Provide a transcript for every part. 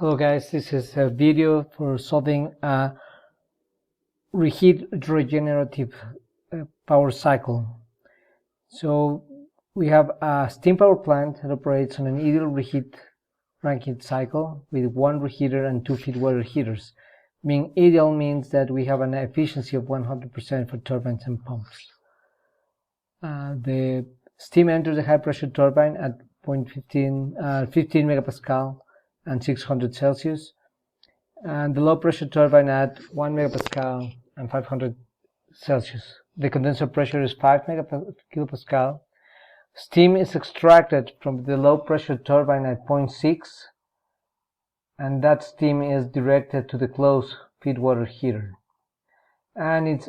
Hello guys, this is a video for solving a reheat regenerative power cycle. So we have a steam power plant that operates on an ideal reheat Rankine cycle with one reheater and 2 feed water heaters. Being ideal means that we have an efficiency of 100% for turbines and pumps. The steam enters the high pressure turbine at 15 megapascal and 600 Celsius, and the low pressure turbine at 1 megapascal and 500 Celsius. The condenser pressure is 5 kilopascal. Steam is extracted from the low pressure turbine at 0.6, and that steam is directed to the closed feed water heater. And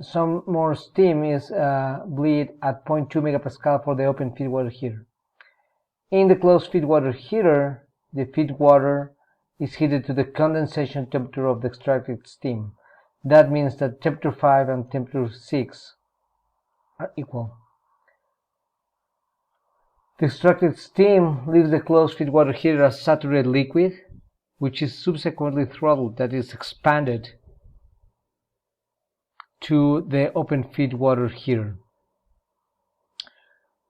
some more steam is bleed at 0.2 megapascal for the open feed water heater. In the closed feed water heater, the feed water is heated to the condensation temperature of the extracted steam. That means that temperature 5 and temperature 6 are equal. The extracted steam leaves the closed feed water heater as saturated liquid, which is subsequently throttled, that is expanded, to the open feed water heater.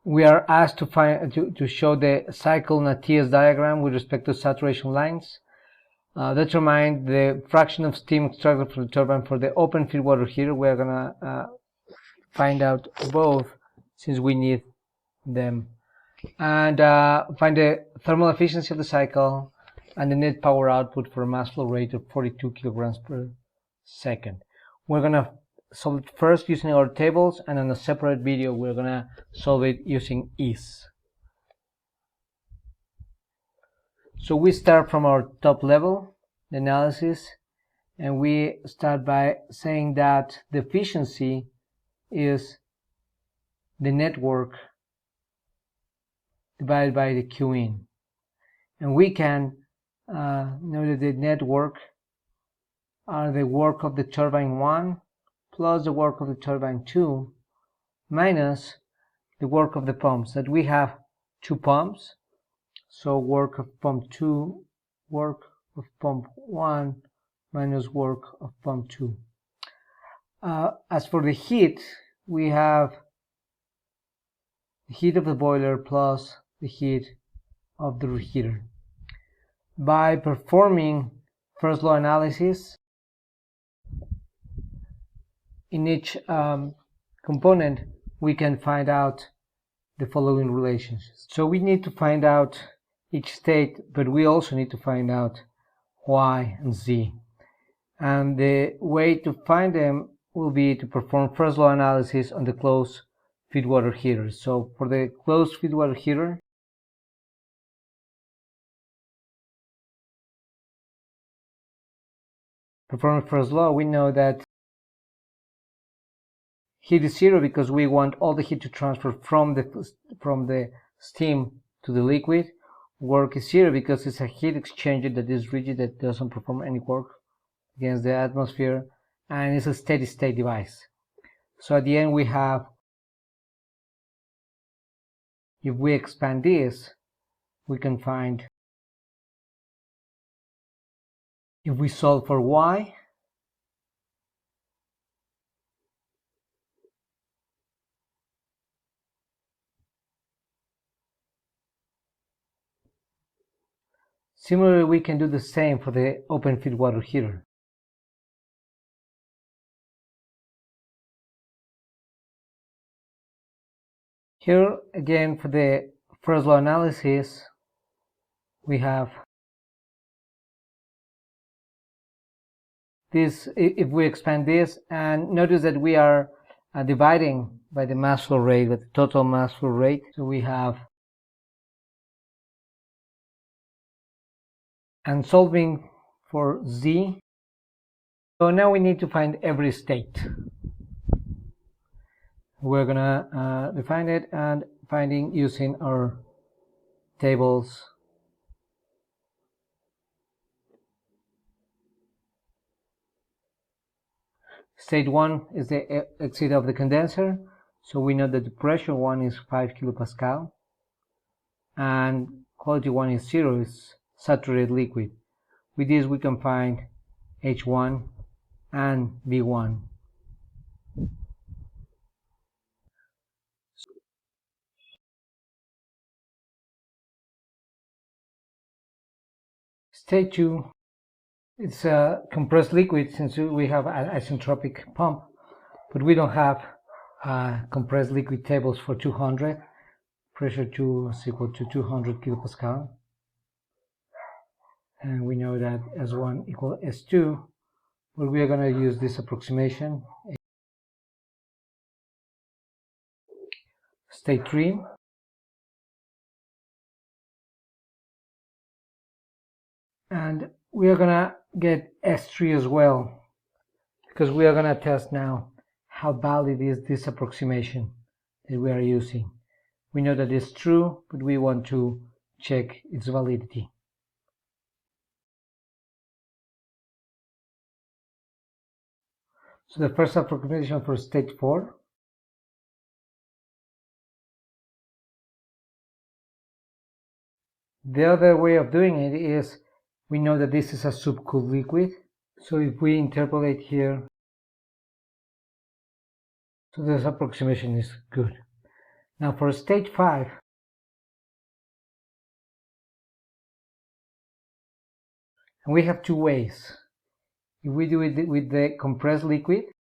We are asked to show the cycle in a TS diagram with respect to saturation lines. Determine the fraction of steam extracted from the turbine for the open feed water heater. We are going to find out both since we need them. And find the thermal efficiency of the cycle and the net power output for a mass flow rate of 42 kilograms per second. We're going to solve it first using our tables, and in a separate video we're going to solve it using ease. So we start from our top level, the analysis, and we start by saying that the efficiency is the network divided by the Q in. And we can know that the network are the work of the turbine 1 plus the work of the turbine 2 minus the work of the pumps. That we have 2 pumps, so work of pump 2, work of pump 1 minus work of pump 2. As for the heat, we have the heat of the boiler plus the heat of the reheater. By performing first law analysis, in each component we can find out the following relationships. So we need to find out each state, but we also need to find out Y and Z. And the way to find them will be to perform first law analysis on the closed feed water heater. So for the closed feed water heater, performing first law, we know that heat is 0 because we want all the heat to transfer from the steam to the liquid. Work is 0 because it's a heat exchanger that is rigid, that doesn't perform any work against the atmosphere, and it's a steady state device. So at the end we have, if we expand this, we can find, if we solve for Y, similarly we can do the same for the open feed water heater. Here again, for the first law analysis, we have this. If we expand this, and notice that we are dividing by the mass flow rate, with the total mass flow rate, so we have, and solving for Z. So now we need to find every state. We're gonna define it and finding using our tables. State 1 is the exit of the condenser, so we know that the pressure 1 is 5 kilopascal, and quality 1 is 0, is saturated liquid. With this we can find H1 and V1. State 2, it's a compressed liquid since we have an isentropic pump, but we don't have compressed liquid tables for 200. Pressure 2 is equal to 200 kilopascal. And we know that S1 equal S2. Well, we are going to use this approximation. State 3. And we are going to get S3 as well, because we are going to test now how valid is this approximation that we are using. We know that it's true, but we want to check its validity. So the first approximation for state 4. The other way of doing it is, we know that this is a subcooled liquid. So if we interpolate here, so this approximation is good. Now for state 5, and we have two ways. If we do it with the compressed liquid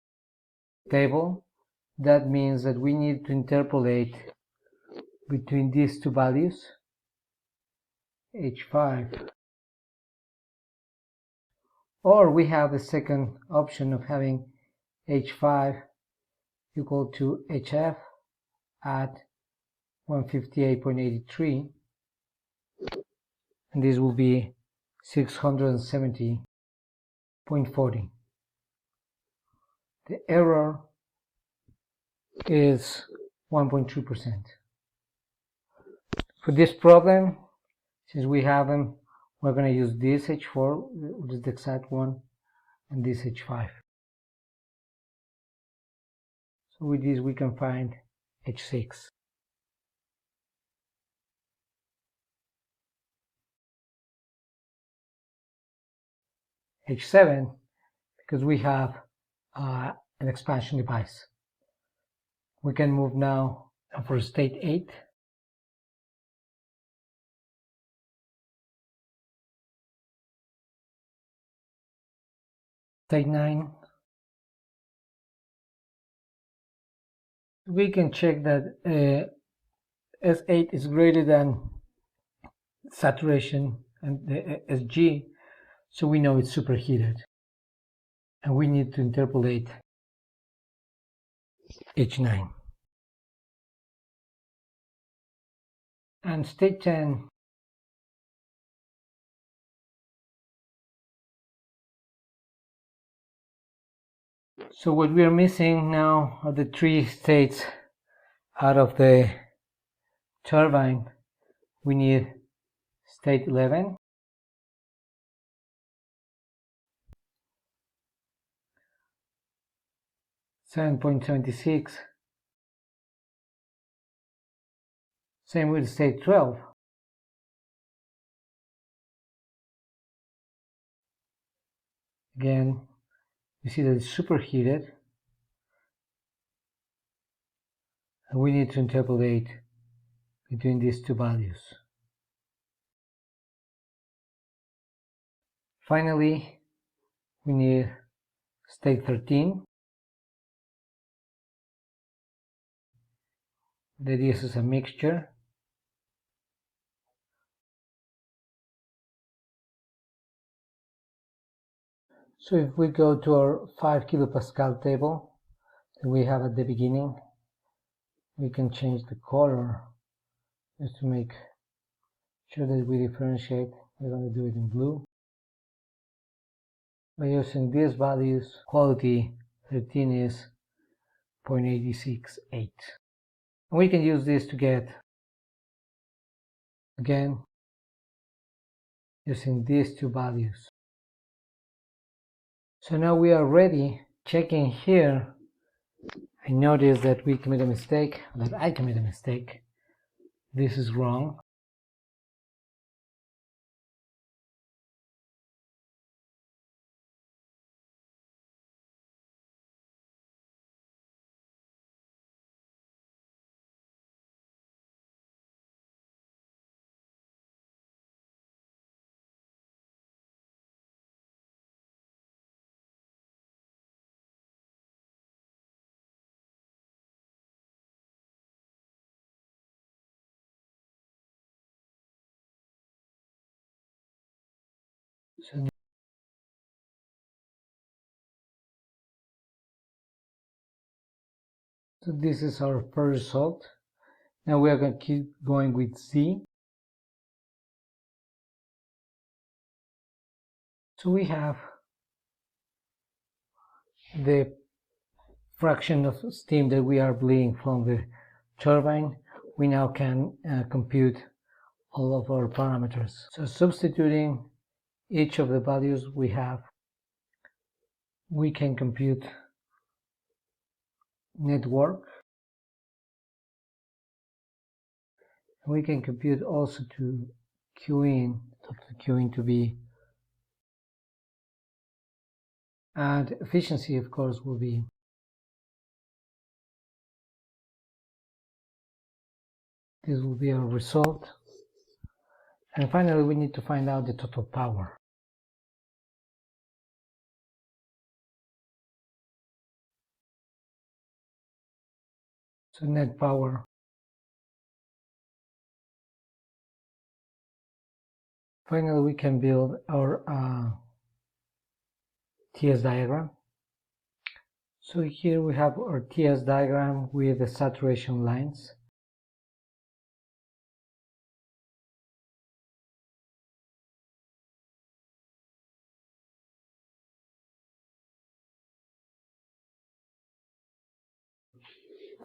table, that means that we need to interpolate between these two values, H5. Or we have the second option of having H5 equal to HF at 158.83, and this will be 670.40. The error is 1.2%. For this problem, since we have them, we're going to use this H4, which is the exact one, and this H5. So with this we can find H6. H7, because we have an expansion device. We can move now for state 8. State 9. We can check that S8 is greater than saturation and the SG, so we know it's superheated. And we need to interpolate H9. And state 10, so what we are missing now are the 3 states out of the turbine. We need state 11, .76, same with state 12. Again, you see that it's superheated, and we need to interpolate between these two values. Finally, we need state 13. That is a mixture. So if we go to our 5 kilopascal table that we have at the beginning, we can change the color just to make sure that we differentiate. We're going to do it in blue. By using these values, quality 13 is 0.868. And we can use this to get, again, using these two values. So now we are ready. Checking here, I noticed that we commit a mistake, that I commit a mistake. This is wrong. So this is our first result. Now we are going to keep going with Z. So we have the fraction of steam that we are bleeding from the turbine. We now can compute all of our parameters. So substituting each of the values we have, we can compute net work. We can compute also to Q in, to be, and efficiency, of course, will be this will be our result. And finally, we need to find out the total power. So net power. Finally, we can build our TS diagram. So here we have our TS diagram with the saturation lines.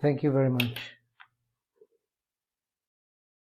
Thank you very much.